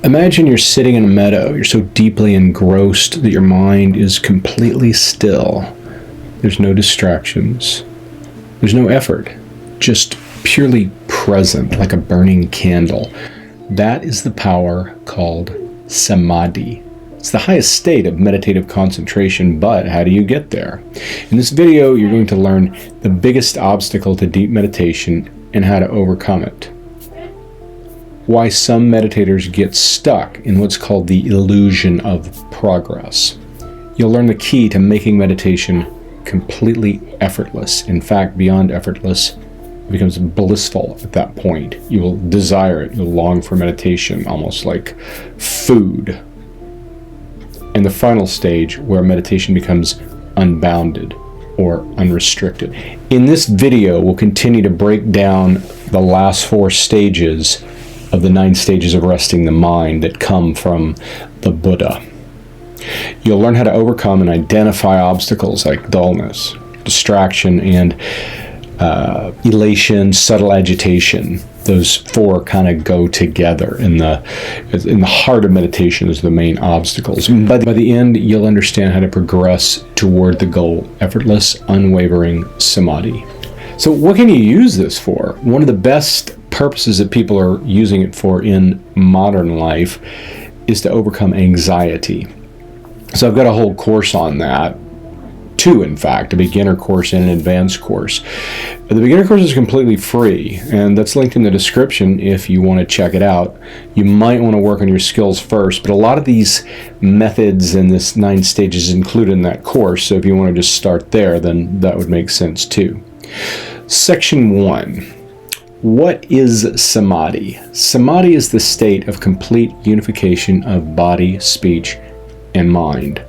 Imagine you're sitting in a meadow. You're so deeply engrossed that your mind is completely still. There's no distractions. There's no effort. Just purely present, like a burning candle. That is the power called Samadhi. It's the highest state of meditative concentration, but how do you get there? In this video, you're going to learn the biggest obstacle to deep meditation and how to overcome it. Why some meditators get stuck in what's called the illusion of progress. You'll learn the key to making meditation completely effortless. In fact, beyond effortless, it becomes blissful at that point. You will desire it. You'll long for meditation, almost like food. And the final stage, where meditation becomes unbounded or unrestricted. In this video, we'll continue to break down the last 4 stages of the 9 stages of resting the mind that come from the Buddha. You'll learn how to overcome and identify obstacles like dullness, distraction, and elation, subtle agitation. Those 4 kind of go together. In the heart of meditation is the main obstacles. By the end, you'll understand how to progress toward the goal, effortless, unwavering samadhi. So what can you use this for? One of the best purposes that people are using it for in modern life is to overcome anxiety. So I've got a whole course on that. 2, in fact, a beginner course and an advanced course. The beginner course is completely free, and that's linked in the description if you want to check it out. You might want to work on your skills first, but a lot of these methods and this 9 stages is included in that course, so if you want to just start there, then that would make sense too. Section 1. What is Samadhi? Samadhi is the state of complete unification of body, speech, and mind.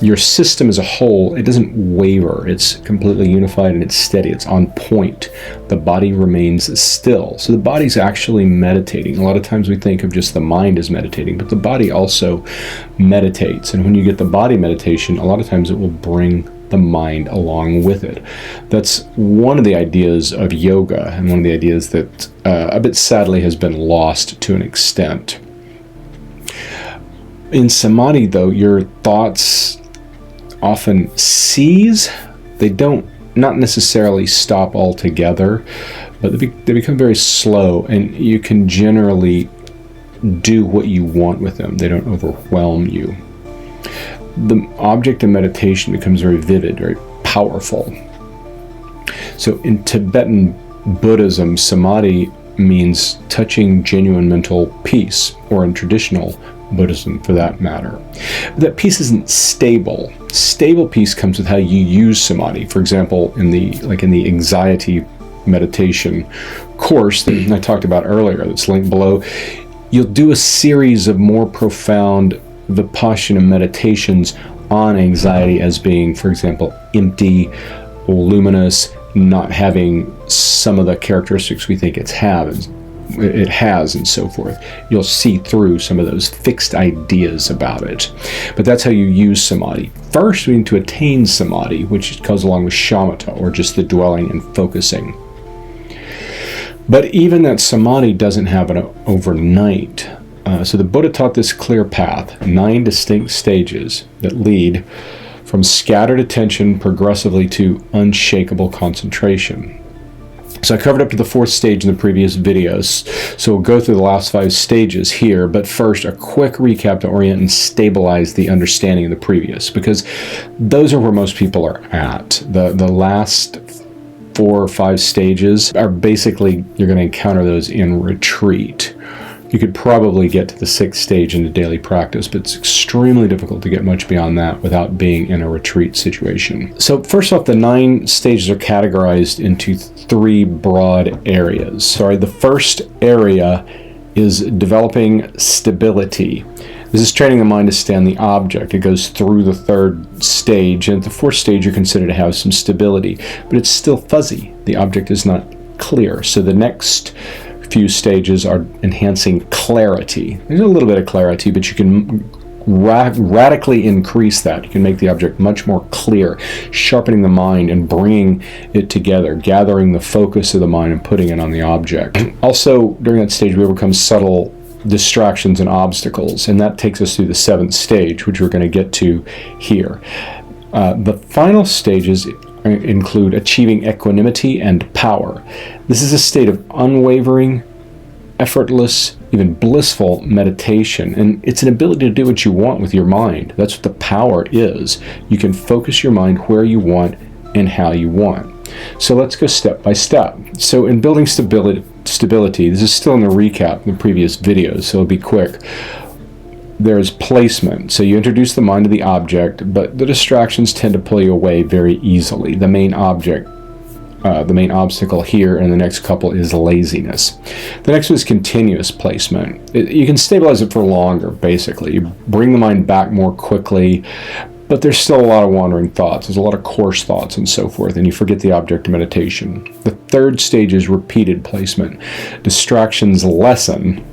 Your system as a whole, it doesn't waver. It's completely unified and it's steady. It's on point. The body remains still. So the body's actually meditating. A lot of times we think of just the mind as meditating, but the body also meditates. And when you get the body meditation, a lot of times it will bring the mind along with it. That's one of the ideas of yoga, and one of the ideas that a bit sadly has been lost to an extent. In Samadhi, though, your thoughts often cease. They don't not necessarily stop altogether, but they become very slow, and you can generally do what you want with them. They don't overwhelm you. The object of meditation becomes very vivid, very powerful. So in Tibetan Buddhism, Samadhi means touching genuine mental peace, or in traditional Buddhism for that matter. That peace isn't stable. Stable peace comes with how you use Samadhi. For example, in the anxiety meditation course that I talked about earlier, that's linked below, you'll do a series of more profound Vipassana meditations on anxiety as being, for example, empty, luminous, not having some of the characteristics we think it has, and so forth. You'll see through some of those fixed ideas about it. But that's how you use Samadhi. First, we need to attain Samadhi, which goes along with shamatha, or just the dwelling and focusing. But even that Samadhi doesn't happen overnight. So the Buddha taught this clear path, 9 distinct stages that lead from scattered attention progressively to unshakable concentration. So I covered up to the 4th stage in the previous videos, so we'll go through the last 5 stages here, but first a quick recap to orient and stabilize the understanding of the previous, because those are where most people are at. The last 4 or 5 stages are basically, you're going to encounter those in retreat. You could probably get to the 6th stage in the daily practice, but it's extremely difficult to get much beyond that without being in a retreat situation. So first off, the 9 stages are categorized into 3 broad areas. The first area is developing stability. This is training the mind to stay on the object. It goes through the 3rd stage, and at the 4th stage you're considered to have some stability, but it's still fuzzy. The object is not clear. So the next few stages are enhancing clarity. There's a little bit of clarity, but you can radically increase that. You can make the object much more clear, sharpening the mind and bringing it together, gathering the focus of the mind and putting it on the object. Also, during that stage, we overcome subtle distractions and obstacles, and that takes us through the 7th stage, which we're going to get to here. The final stages include achieving equanimity and power. This is a state of unwavering, effortless, even blissful meditation, and it's an ability to do what you want with your mind. That's what the power is. You can focus your mind where you want and how you want. So let's go step by step. So in building stability, this is still in the recap in the previous videos, so it'll be quick. There's placement. So you introduce the mind to the object, but the distractions tend to pull you away very easily. The main obstacle here in the next couple is laziness. The next one is continuous placement. You can stabilize it for longer, basically. You bring the mind back more quickly, but there's still a lot of wandering thoughts. There's a lot of coarse thoughts and so forth, and you forget the object of meditation. The 3rd stage is repeated placement. Distractions lessen.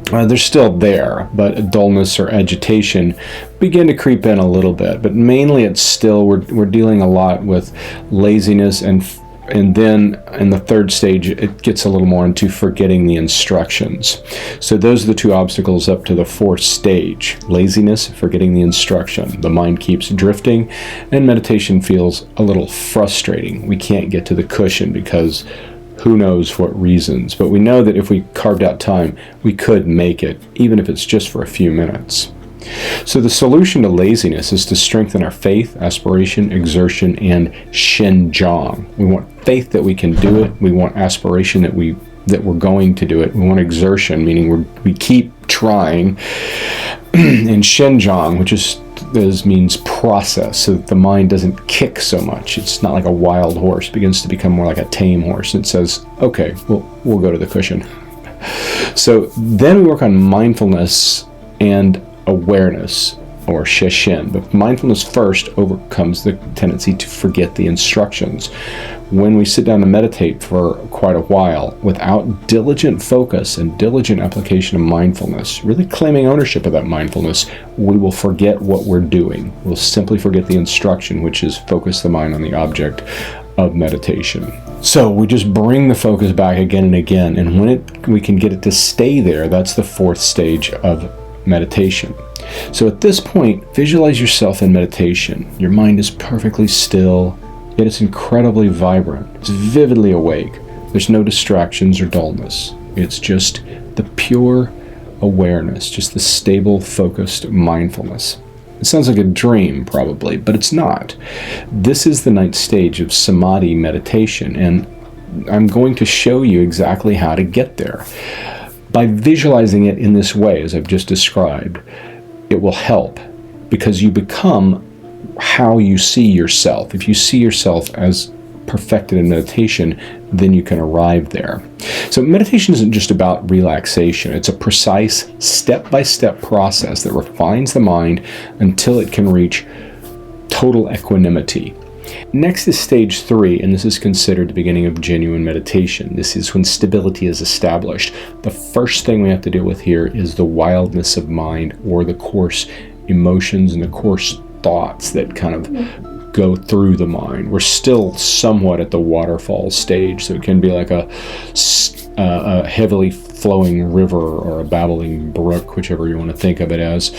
They're still there, but dullness or agitation begin to creep in a little bit. But mainly it's still, we're dealing a lot with laziness, and then in the 3rd stage, it gets a little more into forgetting the instructions. So those are the 2 obstacles up to the 4th stage. Laziness, forgetting the instruction. The mind keeps drifting, and meditation feels a little frustrating. We can't get to the cushion because who knows what reasons. But we know that if we carved out time, we could make it, even if it's just for a few minutes. So the solution to laziness is to strengthen our faith, aspiration, exertion, and Shenjiang. We want faith that we can do it. We want aspiration that we're going to do it. We want exertion, meaning we keep trying. And Shenjiang, which means process, so that the mind doesn't kick so much. It's not like a wild horse. It begins to become more like a tame horse. It says, okay, we'll go to the cushion. So then we work on mindfulness and awareness, or Sheshin. But mindfulness first overcomes the tendency to forget the instructions. When we sit down to meditate for quite a while without diligent focus and diligent application of mindfulness, really claiming ownership of that mindfulness, we will forget what we're doing. We'll simply forget the instruction, which is focus the mind on the object of meditation. So we just bring the focus back again and again, and when we can get it to stay there, that's the 4th stage of meditation. So at this point, visualize yourself in meditation. Your mind is perfectly still, yet it's incredibly vibrant. It's vividly awake. There's no distractions or dullness. It's just the pure awareness, just the stable, focused mindfulness. It sounds like a dream, probably, but it's not. This is the 9th stage of Samadhi meditation, and I'm going to show you exactly how to get there. By visualizing it in this way, as I've just described, it will help, because you become how you see yourself. If you see yourself as perfected in meditation, then you can arrive there. So meditation isn't just about relaxation. It's a precise, step-by-step process that refines the mind until it can reach total equanimity. Next is stage 3, and this is considered the beginning of genuine meditation. This is when stability is established. The first thing we have to deal with here is the wildness of mind, or the coarse emotions and the coarse thoughts that kind of go through the mind. We're still somewhat at the waterfall stage, so it can be like a heavily flowing river or a babbling brook, whichever you want to think of it as.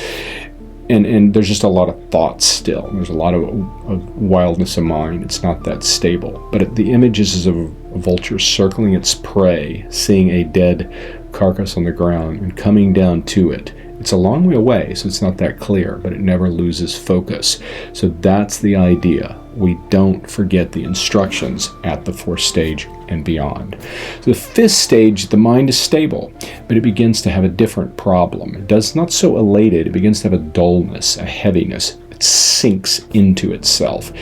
And there's just a lot of thoughts still. There's a lot of wildness of mind. It's not that stable. But the images is of a vulture circling its prey, seeing a dead carcass on the ground and coming down to it. It's a long way away, so it's not that clear, but it never loses focus. So that's the idea. We don't forget the instructions at the 4th stage and beyond. So the 5th stage, the mind is stable, but it begins to have a different problem. It does not so elated. It begins to have a dullness, a heaviness. It sinks into itself.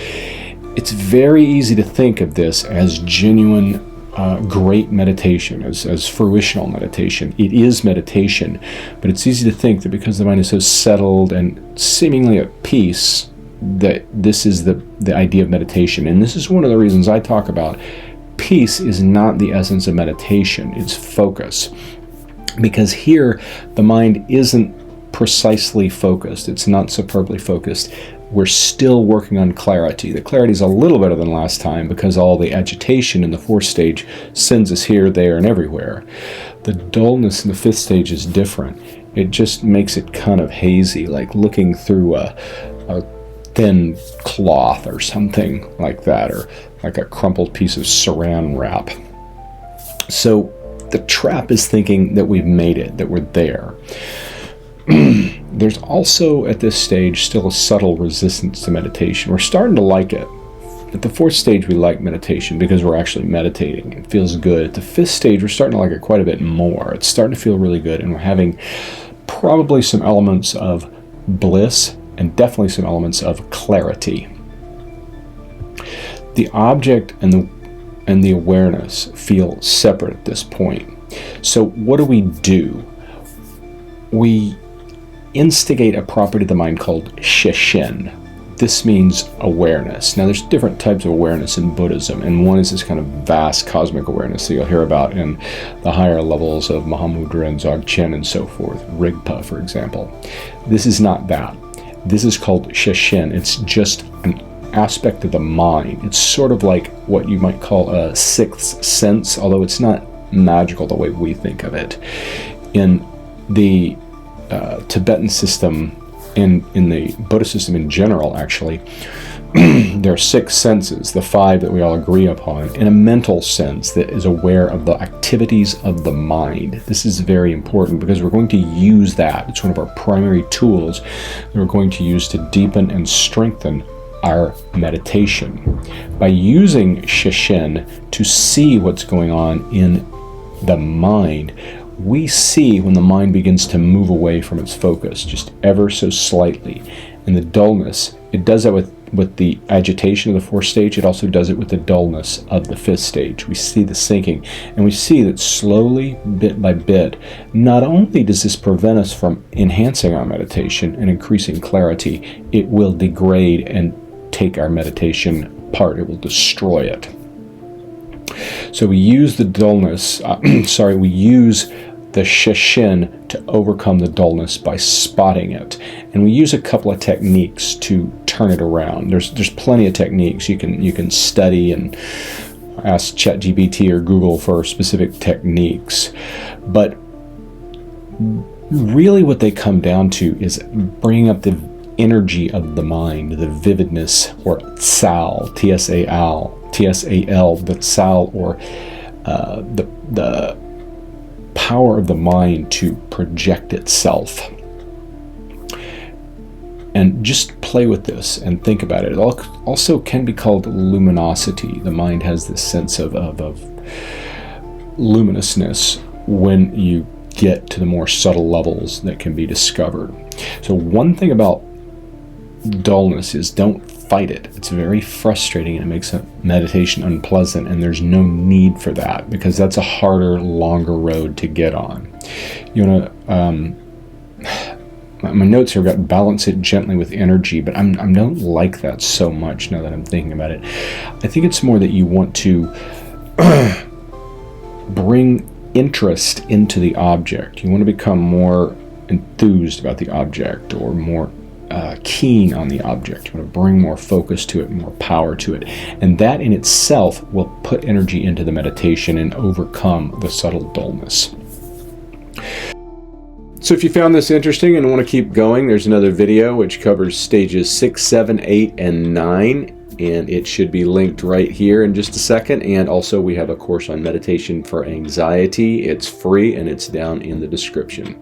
It's very easy to think of this as genuine great meditation, as fruitional meditation. It is meditation, but it's easy to think that because the mind is so settled and seemingly at peace, that this is the idea of meditation. And this is one of the reasons I talk about peace is not the essence of meditation, it's focus. Because here, the mind isn't precisely focused, it's not superbly focused. We're still working on clarity. The clarity is a little better than last time because all the agitation in the 4th stage sends us here, there, and everywhere. The dullness in the fifth stage is different. It just makes it kind of hazy, like looking through a thin cloth or something like that, or like a crumpled piece of saran wrap. So the trap is thinking that we've made it, that we're there. There's also at this stage still a subtle resistance to meditation. We're starting to like it. At the fourth stage, we like meditation because we're actually meditating. It feels good. At the fifth stage, we're starting to like it quite a bit more. It's starting to feel really good, and we're having probably some elements of bliss and definitely some elements of clarity. The object and the awareness feel separate at this point. So what do? We instigate a property of the mind called Sheshin. This means awareness. Now, there's different types of awareness in Buddhism, and one is this kind of vast cosmic awareness that you'll hear about in the higher levels of Mahamudra and Dzogchen and so forth, Rigpa, for example. This is not that. This is called Sheshin. It's just an aspect of the mind. It's sort of like what you might call a sixth sense, although it's not magical the way we think of it. In the Tibetan system, in the Buddhist system in general, actually, there are 6 senses, the 5 that we all agree upon, in a mental sense that is aware of the activities of the mind. This is very important because we're going to use that. It's one of our primary tools that we're going to use to deepen and strengthen our meditation. By using Sheshin to see what's going on in the mind, we see when the mind begins to move away from its focus, just ever so slightly. And the dullness, it does that with the agitation of the fourth stage. It also does it with the dullness of the fifth stage. We see the sinking, and we see that slowly, bit by bit, not only does this prevent us from enhancing our meditation and increasing clarity, it will degrade and take our meditation apart. It will destroy it. So we use the dullness, we use the Sheshin to overcome the dullness by spotting it. And we use a couple of techniques to turn it around. There's plenty of techniques. You can study and ask ChatGPT or Google for specific techniques. But really what they come down to is bringing up the energy of the mind, the vividness, or tsal, T-S-A-L, the tsal, or the power of the mind to project itself. And just play with this and think about it. It also can be called luminosity. The mind has this sense of luminousness when you get to the more subtle levels that can be discovered. So one thing about dullness is don't fight it. It's very frustrating and it makes meditation unpleasant, and there's no need for that because that's a harder, longer road to get on. You want to my notes here got balance it gently with energy, but I don't like that so much now that I'm thinking about it. I think it's more that you want to bring interest into the object. You want to become more enthused about the object, or more keen on the object. You want to bring more focus to it, more power to it. And that in itself will put energy into the meditation and overcome the subtle dullness. So if you found this interesting and want to keep going, there's another video which covers stages 6, 7, 8, and 9. And it should be linked right here in just a second. And also we have a course on meditation for anxiety. It's free and it's down in the description.